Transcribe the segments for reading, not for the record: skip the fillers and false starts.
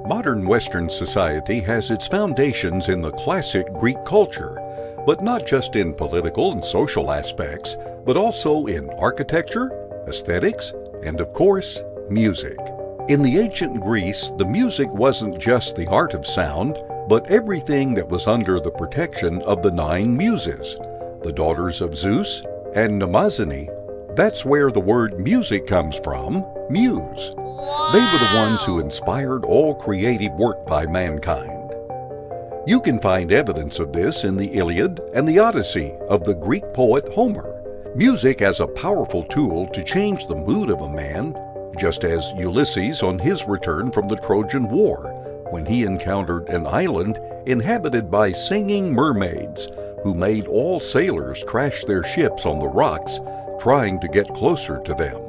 Modern Western society has its foundations in the classic Greek culture, but not just in political and social aspects, but also in architecture, aesthetics, and of course, music. In the ancient Greece, the music wasn't just the art of sound, but everything that was under the protection of the 9 muses, the daughters of Zeus and Mnemosyne. That's where the word music comes from, muse. They were the ones who inspired all creative work by mankind. You can find evidence of this in the Iliad and the Odyssey of the Greek poet Homer. Music as a powerful tool to change the mood of a man, just as Ulises on his return from the Trojan War, when he encountered an island inhabited by singing mermaids, who made all sailors crash their ships on the rocks, trying to get closer to them.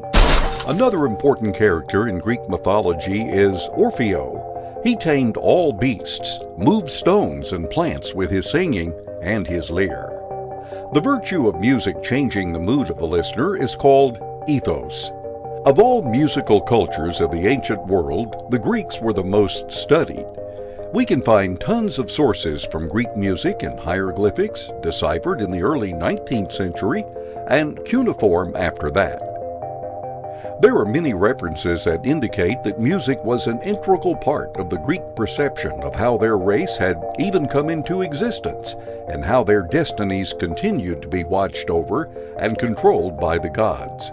Another important character in Greek mythology is Orfeo. He tamed all beasts, moved stones and plants with his singing and his lyre. The virtue of music changing the mood of the listener is called ethos. Of all musical cultures of the ancient world, the Greeks were the most studied. We can find tons of sources from Greek music and hieroglyphics, deciphered in the early 19th century, and cuneiform after that. There are many references that indicate that music was an integral part of the Greek perception of how their race had even come into existence, and how their destinies continued to be watched over and controlled by the gods.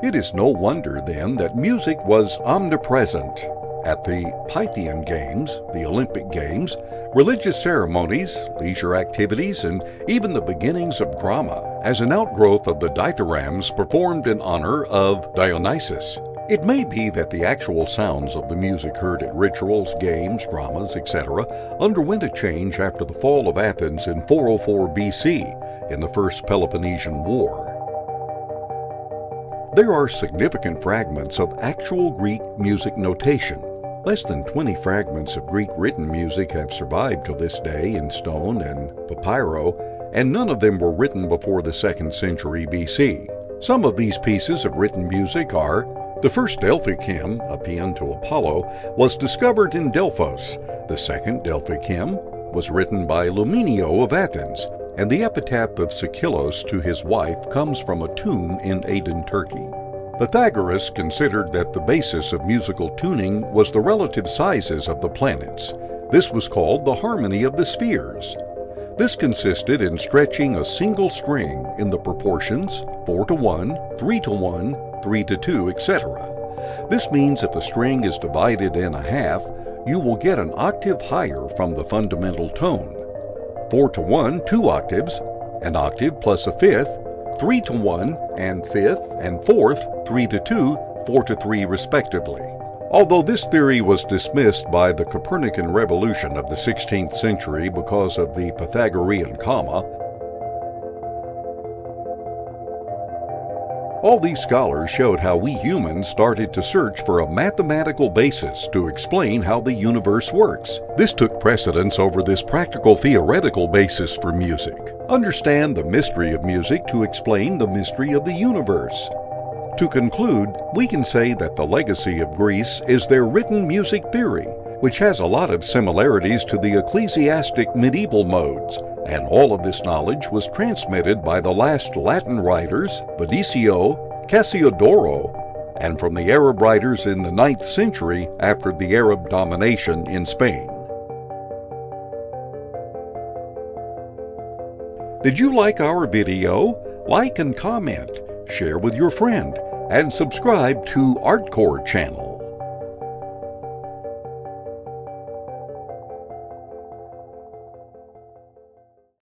It is no wonder, then, that music was omnipresent at the Pythian Games, the Olympic Games, religious ceremonies, leisure activities, and even the beginnings of drama, as an outgrowth of the dithyrambs performed in honor of Dionysus. It may be that the actual sounds of the music heard at rituals, games, dramas, etc. underwent a change after the fall of Athens in 404 BC in the First Peloponnesian War. There are significant fragments of actual Greek music notation. Less than 20 fragments of Greek written music have survived to this day in stone and papyro, and none of them were written before the 2nd century BC. Some of these pieces of written music are: the first Delphic hymn, a paean to Apollo, was discovered in Delphos. The second Delphic hymn was written by Luminio of Athens, and the epitaph of Sicyllos to his wife comes from a tomb in Aden, Turkey. Pythagoras considered that the basis of musical tuning was the relative sizes of the planets. This was called the harmony of the spheres. This consisted in stretching a single string in the proportions 4:1, 3:1, 3:2, etc. This means if a string is divided in a half, you will get an octave higher from the fundamental tone. 4:1, 2 octaves, an octave plus a fifth, 3:1 and fifth and fourth, 3:2, 4:3 respectively. Although this theory was dismissed by the Copernican revolution of the 16th century because of the Pythagorean comma, all these scholars showed how we humans started to search for a mathematical basis to explain how the universe works. This took precedence over this practical theoretical basis for music. Understand the mystery of music to explain the mystery of the universe. To conclude, we can say that the legacy of Greece is their written music theory, which has a lot of similarities to the ecclesiastic medieval modes, and all of this knowledge was transmitted by the last Latin writers, Boccaccio, Cassiodoro, and from the Arab writers in the 9th century after the Arab domination in Spain. Did you like our video? Like and comment, share with your friend, and subscribe to ArtCore channel.